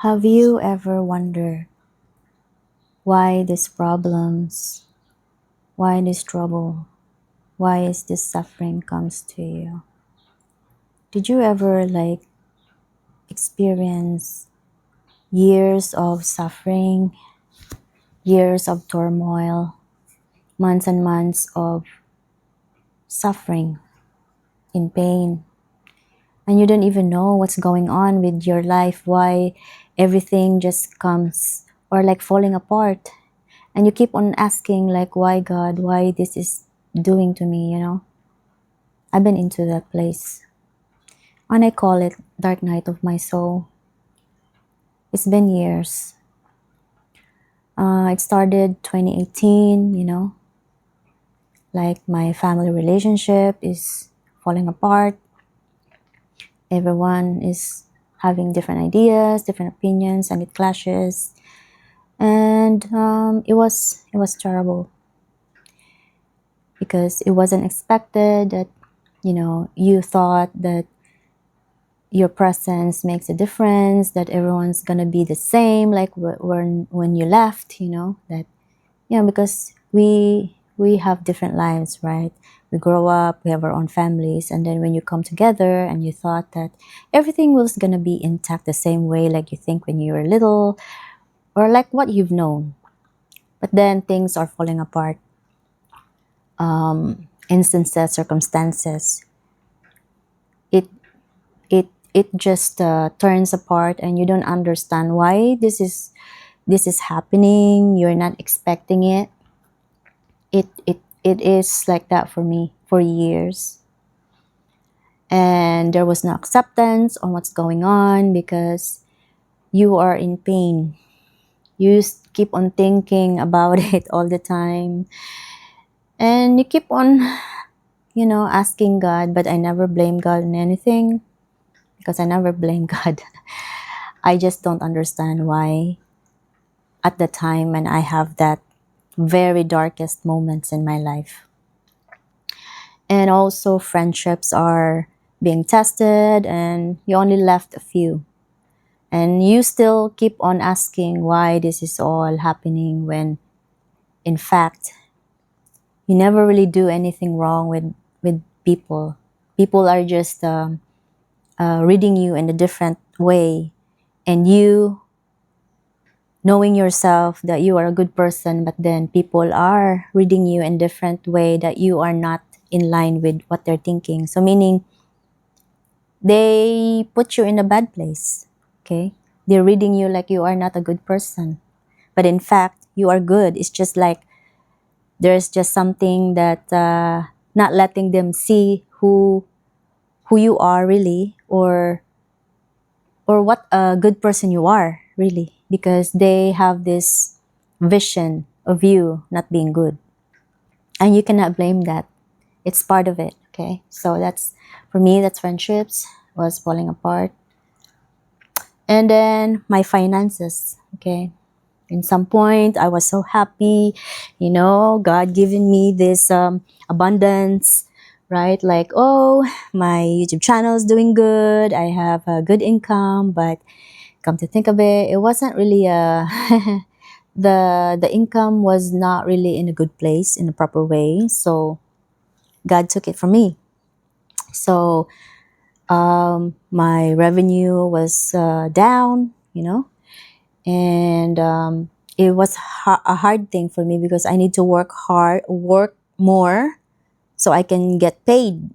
Have you ever wondered why these problems, why this trouble, why is this suffering comes to you? Did you ever experience years of suffering, years of turmoil, months and months of suffering in pain, and you don't even know what's going on with your life, why everything just comes or falling apart, and you keep on asking why God, why this is doing to me. I've been into that place, and I call it dark night of my soul. It's been years. It started 2018. My family relationship is falling apart. Everyone is having different ideas, different opinions, and it clashes. And it was terrible because it wasn't expected that you thought that your presence makes a difference, that everyone's gonna be the same when you left, that because we have different lives, right? We grow up, we have our own families, and then when you come together and you thought that everything was gonna be intact the same way like you think when you were little, or like what you've known. But then things are falling apart. Instances, circumstances, it just turns apart, and you don't understand why this is happening. You're not expecting it. It is like that for me for years, and there was no acceptance on what's going on because you are in pain. You keep on thinking about it all the time, and you keep on asking God. But I never blame God in anything, because I never blame God. I just don't understand why at the time when I have that very darkest moments in my life. And also friendships are being tested, and you only left a few. And you still keep on asking why this is all happening when in fact you never really do anything wrong with people. People are just reading you in a different way, and you knowing yourself that you are a good person, but then people are reading you in a different way, that you are not in line with what they're thinking. So meaning they put you in a bad place. Okay, they're reading you like you are not a good person, but in fact you are good. It's just like there's just something that not letting them see who you are really, or what a good person you are really, because they have this vision of you not being good, and you cannot blame that. It's part of it. Okay, so that's for me, that's friendships was falling apart. And then my finances. Okay, in some point I was so happy, God given me this abundance, right? Like, oh, my YouTube channel is doing good, I have a good income. But come to think of it, it wasn't really the income was not really in a good place, in a proper way. So God took it from me. So my revenue was down, and it was a hard thing for me because I need to work more so I can get paid,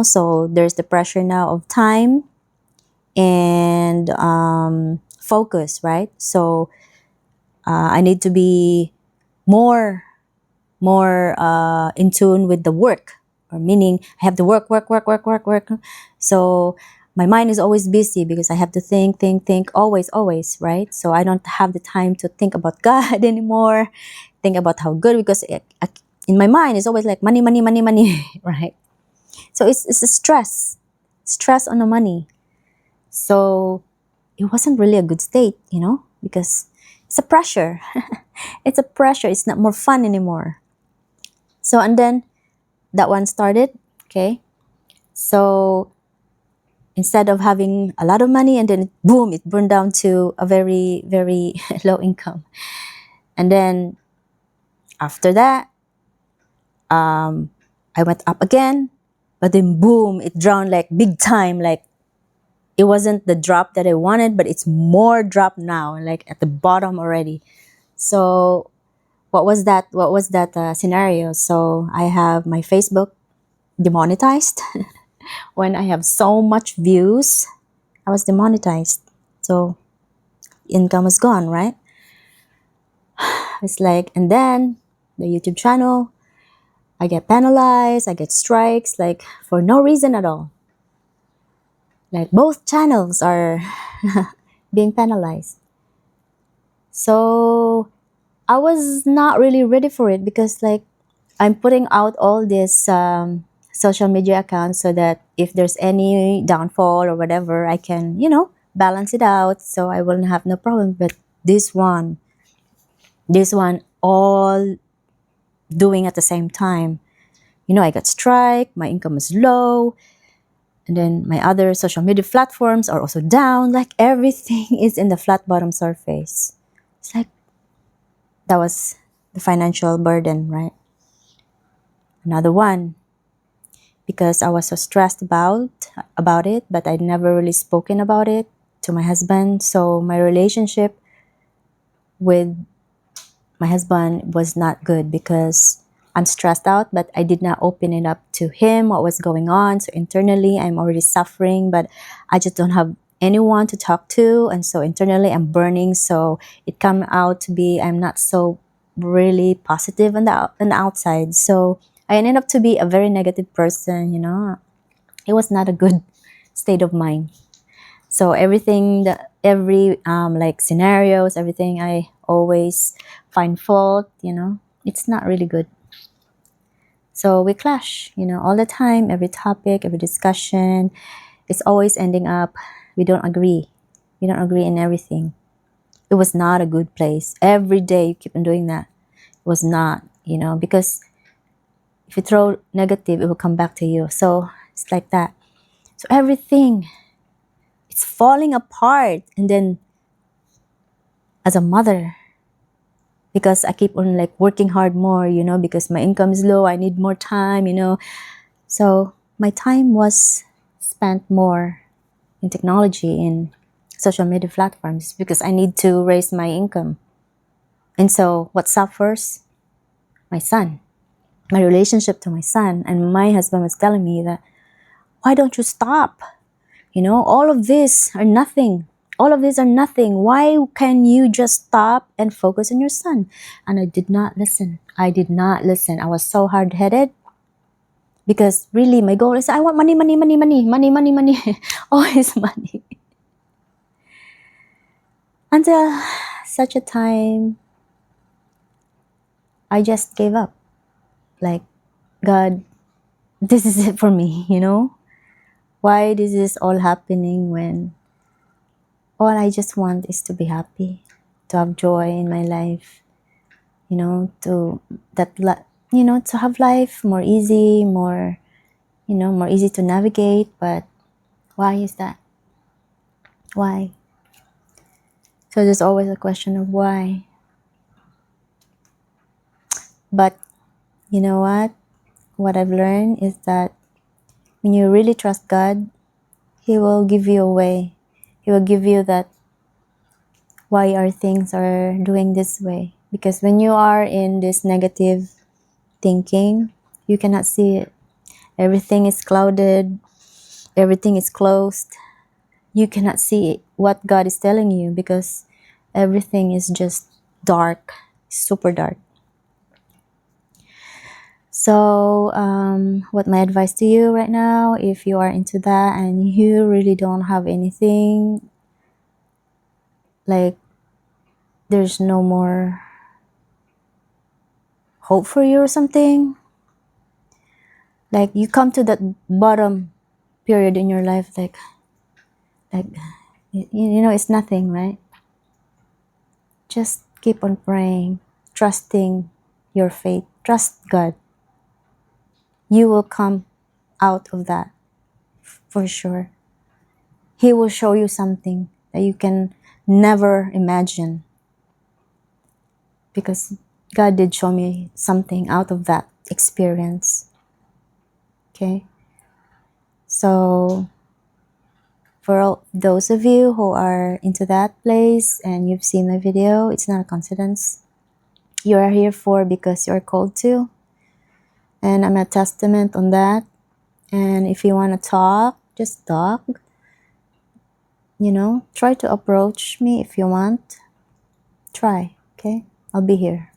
so there's the pressure now of time and focus, right? So I need to be more in tune with the work, or meaning I have to work. So my mind is always busy because I have to think always, right? So I don't have the time to think about God anymore, think about how good, because in my mind it's always like money, right? So it's a stress on the money. So it wasn't really a good state, because it's a pressure. It's a pressure. It's not more fun anymore. So, and then that one started. Okay. So instead of having a lot of money, and then boom, it burned down to a very, very low income. And then after that, I went up again, but then boom, it drowned like big time. Like it wasn't the drop that I wanted, but it's more drop now, like at the bottom already. So what was that? What was that scenario? So I have my Facebook demonetized. When I have so much views, I was demonetized. So income was gone, right? It's like, and then the YouTube channel, I get penalized, I get strikes, like for no reason at all. Like both channels are being penalized. So I was not really ready for it, because like I'm putting out all these social media accounts so that if there's any downfall or whatever, I can, balance it out, so I will have no problem. But this one, all doing at the same time. I got strike, my income is low, and then my other social media platforms are also down. Like everything is in the flat bottom surface. It's like that was the financial burden, right? Another one, because I was so stressed about it, but I'd never really spoken about it to my husband. So my relationship with my husband was not good, because I'm stressed out, but I did not open it up to him what was going on. So internally, I'm already suffering, but I just don't have anyone to talk to. And so internally, I'm burning. So it came out to be I'm not so really positive on the outside. So I ended up to be a very negative person. It was not a good state of mind. So everything, every like scenarios, everything, I always find fault. It's not really good. So we clash, all the time. Every topic, every discussion, it's always ending up we don't agree. We don't agree in everything. It was not a good place. Every day you keep on doing that. It was not, because if you throw negative, it will come back to you. So it's like that. So everything, it's falling apart. And then as a mother, because I keep on like working hard more, because my income is low, I need more time, So my time was spent more in technology, in social media platforms, because I need to raise my income. And so what suffers? My son, my relationship to my son. And my husband was telling me that, why don't you stop? All of this are nothing. All of these are nothing. Why can you just stop and focus on your son? And I did not listen. I was so hard-headed, because really my goal is I want money, money, money, money, money, money, money, always money. Until such a time, I just gave up. Like, God, this is it for me, Why this is all happening when all I just want is to be happy, to have joy in my life, to have life more easy, more easy to navigate. But why is that? Why? So there's always a question of why. But you know what? What I've learned is that when you really trust God, He will give you a way. He will give you that why our things are doing this way. Because when you are in this negative thinking, you cannot see it. Everything is clouded. Everything is closed. You cannot see what God is telling you, because everything is just dark, super dark. So what my advice to you right now, if you are into that and you really don't have anything, like there's no more hope for you or something, like you come to that bottom period in your life, like it's nothing, right? Just keep on praying, trusting your faith, trust God. You will come out of that for sure. He will show you something that you can never imagine. Because God did show me something out of that experience. Okay? So, for all those of you who are into that place and you've seen my video, it's not a coincidence. You are here for because you're called to. And I'm a testament on that. And if you want to talk, just talk. You know, try to approach me if you want. Try, okay? I'll be here.